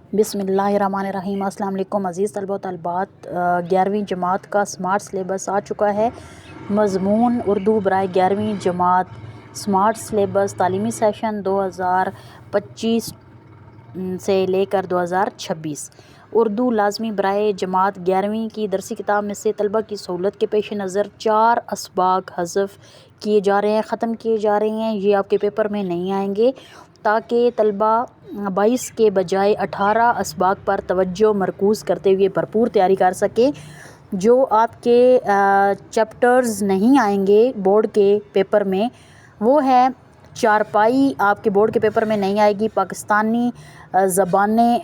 बिस्मिल्लाहिर्रहमानिर्रहीम। अस्सलाम वालेकुम अज़ीज़ तलबा व तलबात। 11वीं जमात का स्मार्ट सिलेबस आ चुका है। मज़मून उर्दू बराए 11वीं जमात स्मार्ट सिलेबस तालीमी सेशन 2025 से लेकर 2026। उर्दू लाजमी बराए जमात 11वीं की दरसी किताब में से तलबा की सहूलत के पेश नज़र 4 असबाक हज़फ किए जा रहे हैं, ख़त्म किए जा रहे हैं। ये आपके पेपर में नहीं आएंगे ताकि तलबा 22 के बजाय 18 असबाक पर तवज्जो मरकूज़ करते हुए भरपूर तैयारी कर सकें। जो आपके चैप्टर्स नहीं आएंगे बोर्ड के पेपर में वो है चारपाई, आपके बोर्ड के पेपर में नहीं आएगी। पाकिस्तानी ज़बानें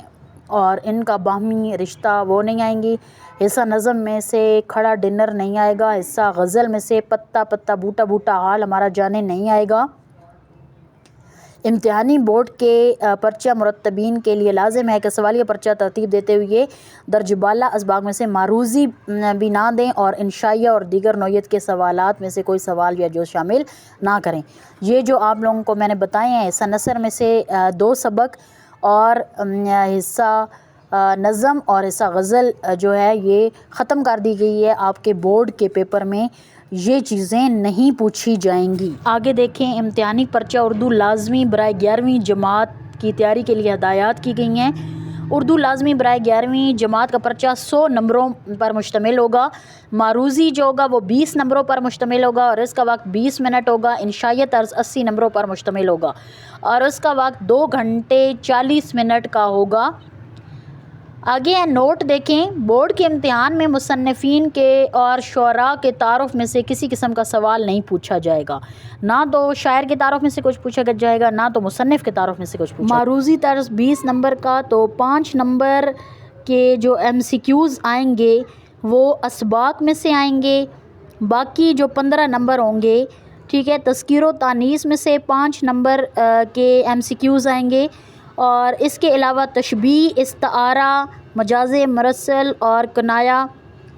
और इनका बाहमी रिश्ता वो नहीं आएंगी। हिस्सा नज़म में से खड़ा डिनर नहीं आएगा। हिस्सा गज़ल में से पत्ता पत्ता बूटा बूटा हाल हमारा जाने नहीं आएगा। इम्तिहानी बोर्ड के पर्चा मुरतबीन के लिए लाजिम है कि सवालिया पर्चा तरतीब देते हुए दर्जबाला असबाक में से मारूज़ी भी ना दें और इंशाइया और दीगर नौयत के सवालात में से कोई सवाल या जो शामिल ना करें। ये जो आप लोगों को मैंने बताए हैं, हिस्सा नसर में से 2 सबक और हिस्सा नज़म और हिस्सा गज़ल जो है ये ख़त्म कर दी गई है। आपके बोर्ड के पेपर में ये चीज़ें नहीं पूछी जाएंगी। आगे देखें, इम्तिहानी पर्चा उर्दू लाजमी बराए 11वीं जमात की तैयारी के लिए हदायत की गई हैं। उर्दू लाजमी बराए 11वीं जमात का पर्चा 100 नंबरों पर मुश्तमिल होगा। मारूज़ी जो होगा वो 20 नंबरों पर मुश्तमिल होगा और इसका वक्त 20 मिनट होगा। इंशाइया तर्ज 80 नंबरों पर मुश्तमिल होगा और उसका वक्त 2 घंटे 40 मिनट का होगा। आगे है नोट देखें, बोर्ड के इम्तिहान में मुसन्निफ़ीन के और शुअरा के तारुफ़ में से किसी किस्म का सवाल नहीं पूछा जाएगा। ना तो शायर के तारुफ़ में से कुछ पूछा जाएगा, ना तो मुसन्निफ़ के तारुफ़ में से कुछ पूछा। मारूज़ी तर्ज 20 नंबर का, तो 5 नंबर के जो MCQs आएंगे वो असबाक में से आएंगे। बाकी जो 15 नंबर होंगे, ठीक है, तज़किर व तानीस में से 5 नंबर के MCQs आएंगे और इसके अलावा तशबीह, इस्तारा, मजाज़ मरसल और कनाया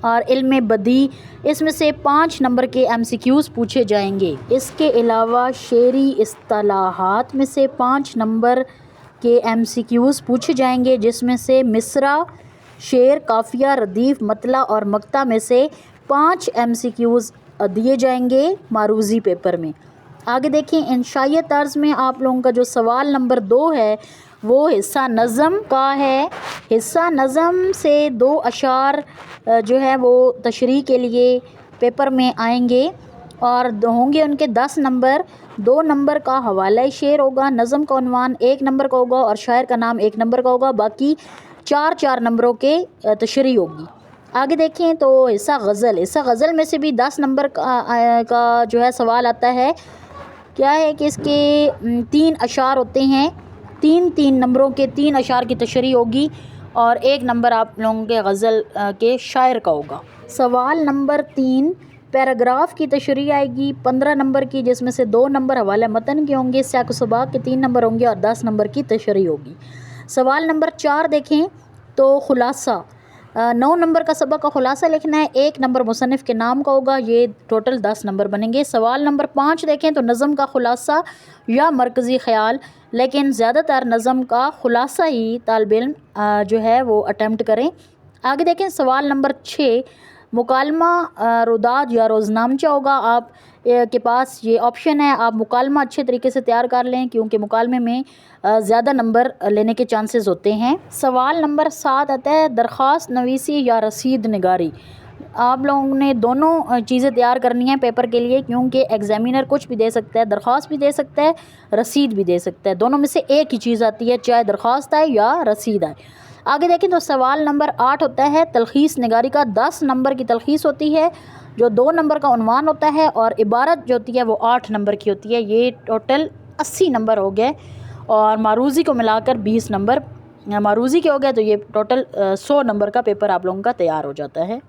और इल्म बदी, इसमें से 5 नंबर के MCQs पूछे जाएंगे। इसके अलावा शेरी इस्तिलाहात में से 5 नंबर के MCQs पूछे जाएंगे, जिसमें से मिसरा, शेर, काफ़िया, रदीफ़, मतला और मक्ता में से 5 MCQs दिए जाएंगे मारूज़ी पेपर में। आगे देखें, इंशाइया तर्ज में आप लोगों का जो सवाल नंबर 2 है वो हिस्सा नज़म का है। हिस्सा नज़म से 2 अशार जो है वो तशरीह के लिए पेपर में आएंगे और होंगे उनके 10 नंबर। 2 नंबर का हवाला शेर होगा, नज़म का उन्वान 1 नंबर का होगा और शायर का नाम 1 नंबर का होगा। बाकी 4 नंबरों के तशरीह होगी। आगे देखें तो हिस्सा गज़ल में से भी 10 नंबर का जो है सवाल आता है। क्या है कि इसके 3 अशार होते हैं, 3 नंबरों के 3 अशार की तशरीह होगी और 1 नंबर आप लोगों के गज़ल के शायर का होगा। सवाल नंबर 3 पैराग्राफ की तशरीह आएगी 15 नंबर की, जिसमें से 2 नंबर हवाला मतन के होंगे, सियाक़ सबाक़ के 3 नंबर होंगे और 10 नंबर की तशरीह होगी। सवाल नंबर 4 देखें तो खुलासा, 9 नंबर का सबक का खुलासा लिखना है, 1 नंबर मुसन्निफ़ के नाम का होगा, ये टोटल 10 नंबर बनेंगे। सवाल नंबर 5 देखें तो नज़म का खुलासा या मरकज़ी ख़याल, लेकिन ज़्यादातर नज़म का खुलासा ही तालिब इल्म जो है वो अटैम्प्ट करें। आगे देखें सवाल नंबर 6 मुकालमा रुदाद या रोज़नामचा होगा। आप के पास ये ऑप्शन है, आप मुकालमा अच्छे तरीके से तैयार कर लें क्योंकि मुकालमे में ज़्यादा नंबर लेने के चांसेस होते हैं। सवाल नंबर 7 आता है दरख्वास्त नवीसी या रसीद निगारी। आप लोगों ने दोनों चीज़ें तैयार करनी है पेपर के लिए, क्योंकि एग्ज़ामिनर कुछ भी दे सकता है, दरख्वास्त भी दे सकता है, रसीद भी दे सकता है। दोनों में से एक ही चीज़ आती है, चाहे दरख्वास्त आए या रसीद आए। आगे देखें तो सवाल नंबर 8 होता है तलखीस निगारी का। 10 नंबर की तलखीस होती है, जो 2 नंबर का उन्वान होता है और इबारत जो होती है वो 8 नंबर की होती है। ये टोटल 80 नंबर हो गए और मारूज़ी को मिलाकर 20 नंबर मारूज़ी के हो गए, तो ये टोटल 100 नंबर का पेपर आप लोगों का तैयार हो जाता है।